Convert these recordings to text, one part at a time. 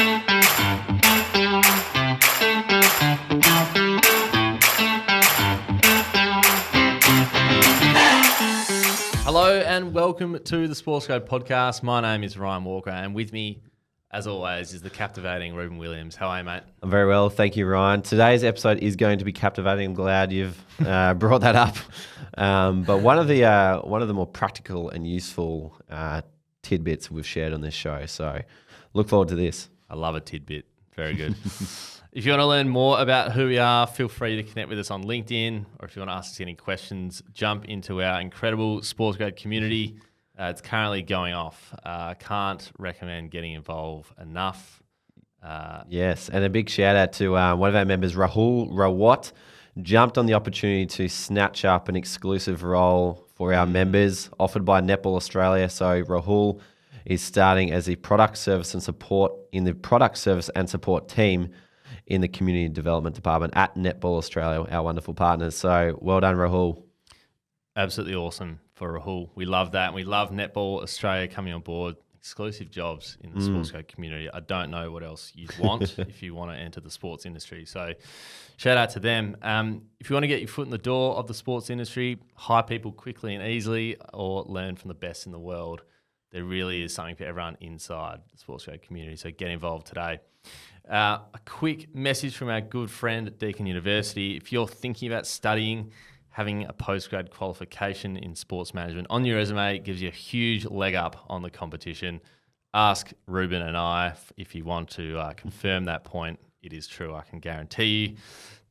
Hello and welcome to the SportsGrad podcast. My name is Ryan Walker and with me, as always, is the captivating Ruben Williams. How are you, mate? I'm very well, thank you, Ryan. Today's episode is going to be captivating. I'm glad you've brought that up. But one of the more practical and useful tidbits we've shared on this show. So look forward to this. I love a tidbit. Very good. If you want to learn more about who we are, feel free to connect with us on LinkedIn, or if you want to ask us any questions, jump into our incredible SportsGrad community. It's currently going off. Can't recommend getting involved enough. Yes, and a big shout out to one of our members, Rahul Rawat, jumped on the opportunity to snatch up an exclusive role for our members offered by Netball Australia. So Rahul is starting as the product service and support team in the community development department at Netball Australia, our wonderful partners. So well done, Rahul. Absolutely awesome for Rahul. We love that. And we love Netball Australia coming on board. Exclusive jobs in the SportsGrad community. I don't know what else you'd want if you want to enter the sports industry. So shout out to them. If you want to get your foot in the door of the sports industry, hire people quickly and easily, or learn from the best in the world, there really is something for everyone inside the SportsGrad community. So get involved today. A quick message from our good friend at Deakin University. If you're thinking about studying, having a postgrad qualification in sports management on your resume gives you a huge leg up on the competition. Ask Ruben and I if you want to confirm that point. It is true, I can guarantee you.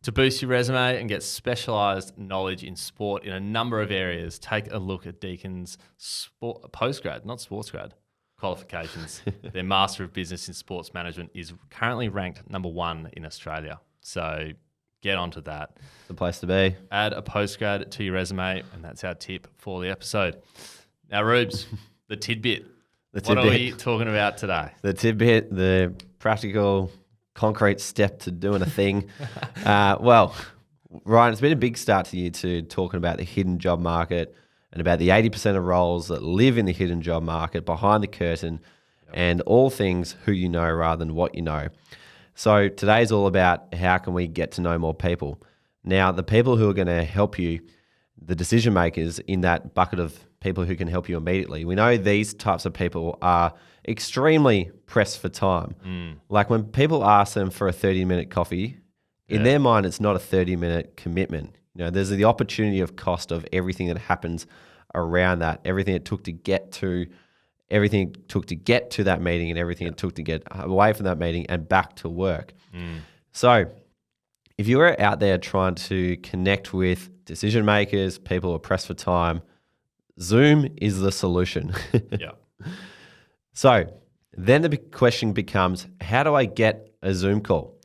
To boost your resume and get specialised knowledge in sport in a number of areas, take a look at Deakin's postgrad, not sportsgrad, qualifications. Their Master of Business in Sports Management is currently ranked number 1 in Australia. So get onto that. The place to be. Add a postgrad to your resume, and that's our tip for the episode. Now, Rubes, the tidbit. What are we talking about today? The tidbit, the practical, concrete step to doing a thing. Well, Ryan, it's been a big start to you to talking about the hidden job market and about the 80% of roles that live in the hidden job market behind the curtain, and all things who you know rather than what you know. So today's all about how can we get to know more people. Now, the people who are going to help you, the decision makers in that bucket of people who can help you immediately, we know these types of people are extremely pressed for time. Like when people ask them for a 30-minute coffee, in their mind, it's not a 30-minute commitment. You know, there's the opportunity of cost of everything that happens around that, everything it took to get to that meeting and everything it took to get away from that meeting and back to work. So if you are out there trying to connect with decision makers, people who are pressed for time, Zoom is the solution. So then the big question becomes, how do I get a Zoom call?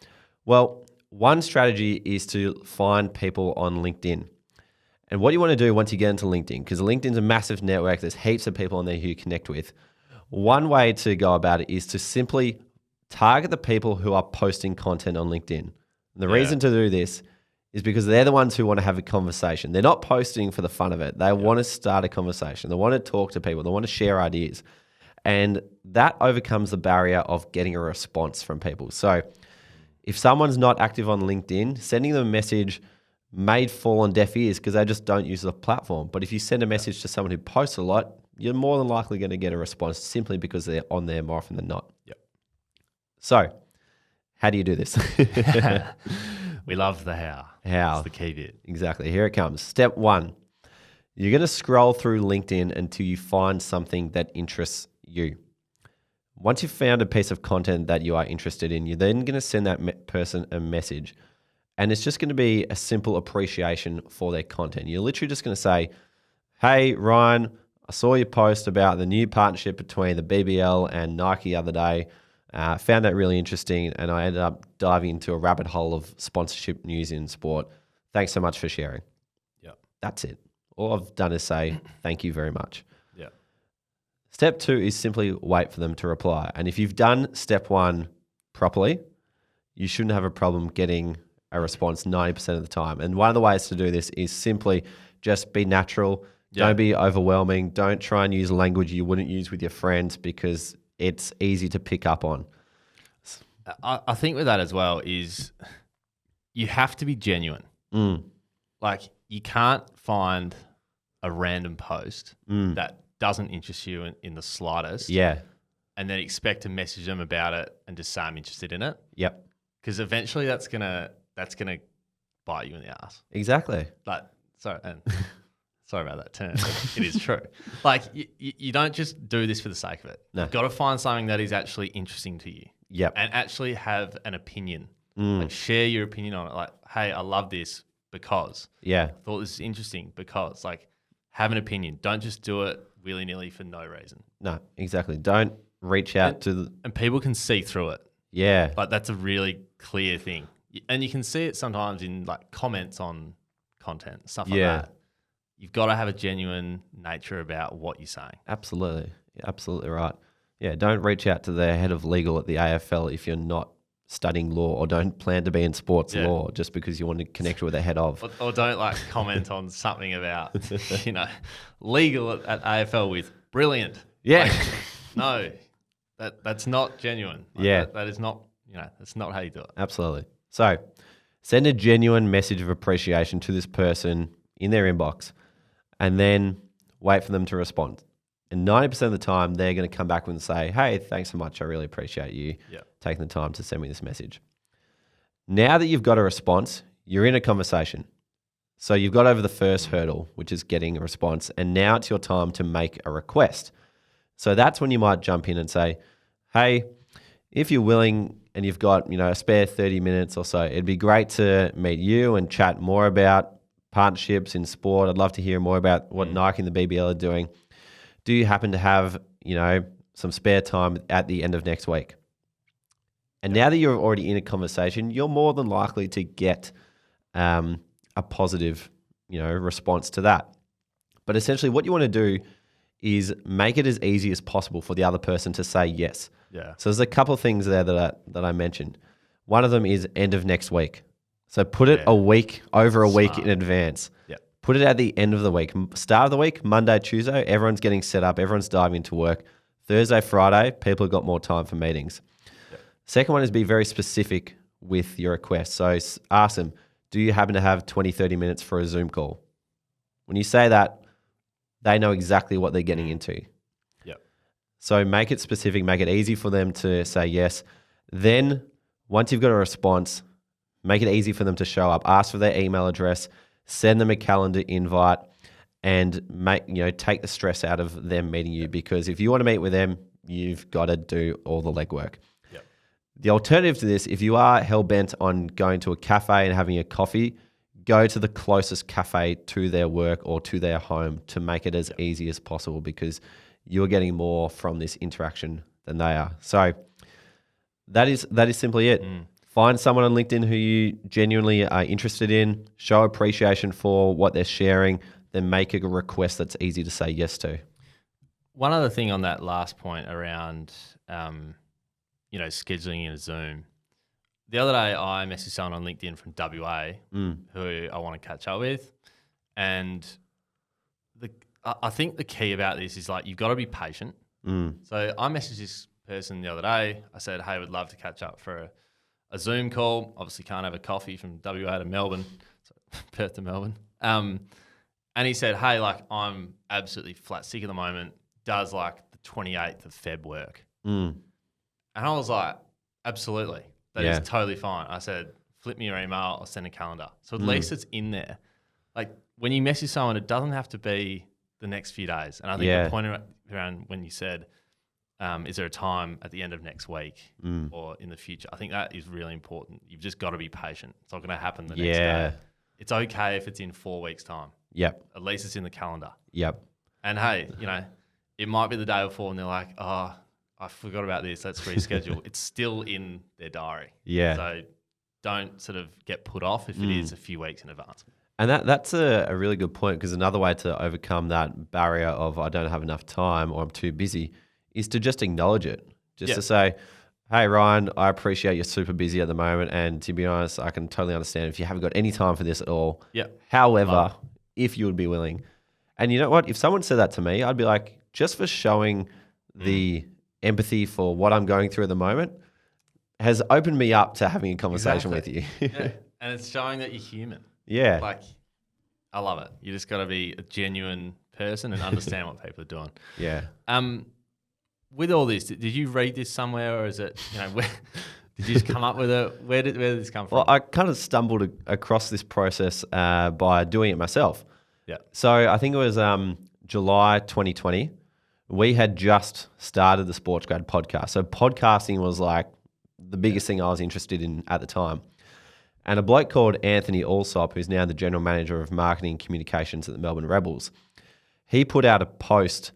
Well, one strategy is to find people on LinkedIn. And what you want to do once you get into LinkedIn, because LinkedIn's a massive network, there's heaps of people on there who you connect with. One way to go about it is to simply target the people who are posting content on LinkedIn. And the reason to do this is because they're the ones who want to have a conversation. They're not posting for the fun of it. They want to start a conversation. They want to talk to people. They want to share ideas. And that overcomes the barrier of getting a response from people. So if someone's not active on LinkedIn, sending them a message may fall on deaf ears because they just don't use the platform. But if you send a message to someone who posts a lot, you're more than likely going to get a response simply because they're on there more often than not. So how do you do this? We love the how. How? That's the key bit. Exactly. Here it comes. Step 1. You're going to scroll through LinkedIn until you find something that interests you. Once you've found a piece of content that you are interested in, you're then going to send that person a message. And it's just going to be a simple appreciation for their content. You're literally just going to say, hey, Ryan, I saw your post about the new partnership between the BBL and Nike the other day. Found that really interesting, and I ended up diving into a rabbit hole of sponsorship news in sport. Thanks so much for sharing. That's it. All I've done is say, thank you very much. Step 2 is simply wait for them to reply. And if you've done step 1 properly, you shouldn't have a problem getting a response 90% of the time. And one of the ways to do this is simply just be natural. Don't be overwhelming. Don't try and use language you wouldn't use with your friends because it's easy to pick up on. I think with that as well is you have to be genuine. Like you can't find a random post that doesn't interest you in the slightest. Yeah. And then expect to message them about it and just say I'm interested in it. Yep. Because eventually that's gonna bite you in the ass. Exactly. Like sorry about that term. It is true. Like you don't just do this for the sake of it. No. You've got to find something that is actually interesting to you. Yep. And actually have an opinion. Like share your opinion on it. Like, hey, I love this because. Yeah. I thought this is interesting because. Like, have an opinion. Don't just do it willy-nilly for no reason. No, exactly. Don't reach out to and people can see through it. Yeah. Like that's a really clear thing. And you can see it sometimes in like comments on content, stuff like that. You've got to have a genuine nature about what you're saying. Absolutely. Absolutely right. Yeah, don't reach out to the head of legal at the AFL if you're not studying law or don't plan to be in sports law just because you want to connect with the head of. Or don't like comment on something about, legal at AFL with brilliant. Yeah. Like, no, that's not genuine. Like, that is not, that's not how you do it. Absolutely. So send a genuine message of appreciation to this person in their inbox and then wait for them to respond. And 90% of the time, they're going to come back and say, hey, thanks so much. I really appreciate you taking the time to send me this message. Now that you've got a response, you're in a conversation. So you've got over the first hurdle, which is getting a response. And now it's your time to make a request. So that's when you might jump in and say, hey, if you're willing and you've got, a spare 30 minutes or so, it'd be great to meet you and chat more about partnerships in sport. I'd love to hear more about what Nike and the BBL are doing. Do you happen to have, some spare time at the end of next week? And now that you're already in a conversation, you're more than likely to get a positive, response to that. But essentially what you want to do is make it as easy as possible for the other person to say yes. Yeah. So there's a couple of things there that I mentioned. One of them is end of next week. So put it a week in advance. Yeah. Put it at the end of the week. Start of the week, Monday, Tuesday, everyone's getting set up. Everyone's diving into work. Thursday, Friday, people have got more time for meetings. Yep. Second one is be very specific with your request. So ask them, do you happen to have 20, 30 minutes for a Zoom call? When you say that, they know exactly what they're getting into. Yep. So make it specific, make it easy for them to say yes. Then once you've got a response, make it easy for them to show up. Ask for their email address. Send them a calendar invite and take the stress out of them meeting you because if you want to meet with them, you've got to do all the legwork. Yep. The alternative to this, if you are hell-bent on going to a cafe and having a coffee, go to the closest cafe to their work or to their home to make it as easy as possible because you're getting more from this interaction than they are. So that is simply it. Find someone on LinkedIn who you genuinely are interested in, show appreciation for what they're sharing, then make a request that's easy to say yes to. One other thing on that last point around, scheduling in a Zoom. The other day I messaged someone on LinkedIn from WA who I want to catch up with. And I think the key about this is like, you've got to be patient. So I messaged this person the other day. I said, hey, would love to catch up for a Zoom call. Obviously can't have a coffee from WA to Melbourne, so Perth to Melbourne. And he said, hey, like I'm absolutely flat sick at the moment. Does like the 28th of Feb work? And I was like, absolutely. That is totally fine. I said, flip me your email. I'll send a calendar. So at least it's in there. Like when you message someone, it doesn't have to be the next few days. And I think the point around when you said, is there a time at the end of next week or in the future? I think that is really important. You've just got to be patient. It's not going to happen the next day. It's okay if it's in 4 weeks' time. Yep. At least it's in the calendar. Yep. And hey, it might be the day before and they're like, oh, I forgot about this. Let's reschedule. It's still in their diary. Yeah. So don't sort of get put off if it is a few weeks in advance. And that's a really good point because another way to overcome that barrier of I don't have enough time or I'm too busy is to just acknowledge it. Just to say, hey, Ryan, I appreciate you're super busy at the moment. And to be honest, I can totally understand if you haven't got any time for this at all. Yeah. However, if you would be willing. And you know what? If someone said that to me, I'd be like, just for showing the empathy for what I'm going through at the moment, has opened me up to having a conversation with you. Yeah. And it's showing that you're human. Yeah. Like, I love it. You just got to be a genuine person and understand what people are doing. Yeah. With all this, did you read this somewhere, or is it, where, did you just come up with it? Where did this come from? Well, I kind of stumbled across this process by doing it myself. Yeah. So I think it was July 2020. We had just started the SportsGrad podcast. So podcasting was like the biggest thing I was interested in at the time. And a bloke called Anthony Allsop, who's now the general manager of marketing and communications at the Melbourne Rebels, he put out a post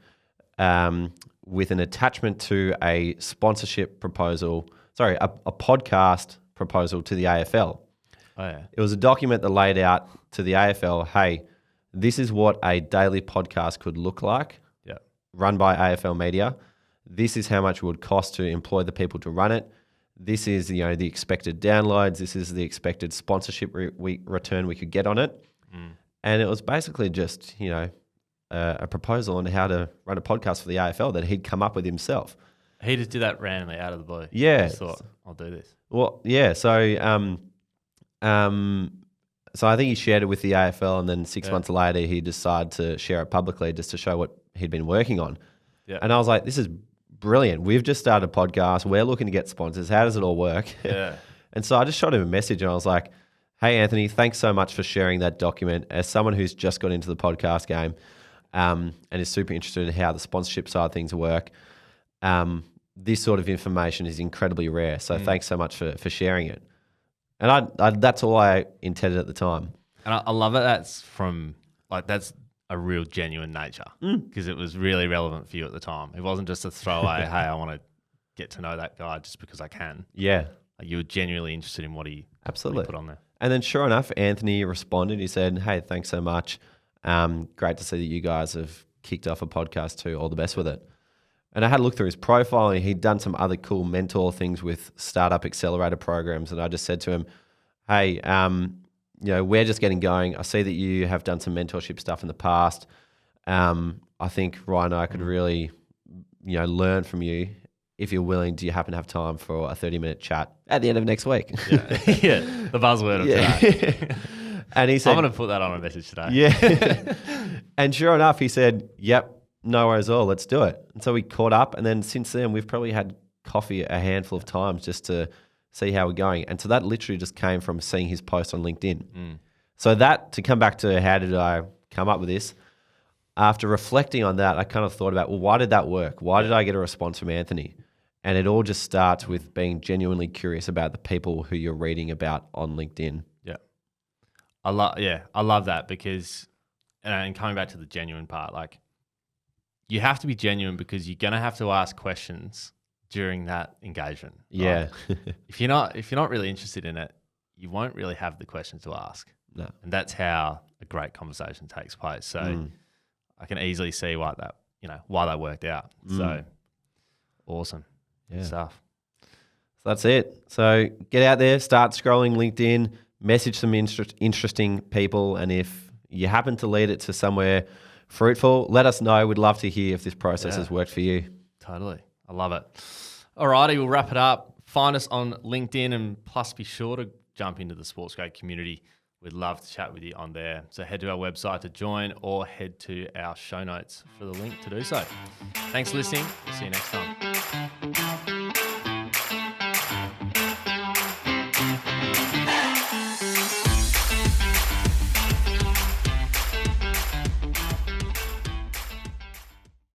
with an attachment to a sponsorship proposal, a podcast proposal to the AFL. Oh, yeah. It was a document that laid out to the AFL, hey, this is what a daily podcast could look like, run by AFL Media. This is how much it would cost to employ the people to run it. This is the expected downloads. This is the expected sponsorship return we could get on it. And it was basically just, a proposal on how to run a podcast for the AFL that he'd come up with himself. He just did that randomly out of the blue. Yeah. He just thought, I'll do this. Well, yeah. So I think he shared it with the AFL, and then 6 months later, he decided to share it publicly just to show what he'd been working on. Yeah. And I was like, this is brilliant. We've just started a podcast. We're looking to get sponsors. How does it all work? Yeah. And so I just shot him a message, and I was like, hey, Anthony, thanks so much for sharing that document. As someone who's just got into the podcast game and is super interested in how the sponsorship side of things work, this sort of information is incredibly rare. So thanks so much for sharing it. And I that's all I intended at the time. And I love it. That's a real genuine nature, because it was really relevant for you at the time. It wasn't just a throwaway, hey, I want to get to know that guy just because I can. Yeah. Like, you were genuinely interested in what he put on there. And then sure enough, Anthony responded. He said, hey, thanks so much. Great to see that you guys have kicked off a podcast too. All the best with it. And I had a look through his profile, and he'd done some other cool mentor things with startup accelerator programs. And I just said to him, hey, we're just getting going. I see that you have done some mentorship stuff in the past. I think Ryan and I could really, learn from you. If you're willing, do you happen to have time for a 30-minute chat at the end of next week? Yeah, the buzzword of today. And he said, I'm going to put that on a message today. Yeah. And sure enough, he said, yep, no worries at all, let's do it. And so we caught up, and then since then, we've probably had coffee a handful of times just to see how we're going. And so that literally just came from seeing his post on LinkedIn. So that, to come back to how did I come up with this, after reflecting on that, I kind of thought about, well, why did that work? Why did I get a response from Anthony? And it all just starts with being genuinely curious about the people who you're reading about on LinkedIn. Yeah. I love that, because, and coming back to the genuine part, like, you have to be genuine because you're going to have to ask questions during that engagement. Yeah. Right? If you're not really interested in it, you won't really have the questions to ask. No. And that's how a great conversation takes place. So I can easily see why that worked out. So awesome. Yeah. Stuff. So that's it. So get out there, start scrolling LinkedIn, message some interesting people, and if you happen to lead it to somewhere fruitful, let us know. We'd love to hear if this process has worked for you. Totally. I love it. Alrighty, we'll wrap it up. Find us on LinkedIn, and plus be sure to jump into the SportsGrad community. We'd love to chat with you on there. So head to our website to join, or head to our show notes for the link to do so. Thanks for listening. We'll see you next time.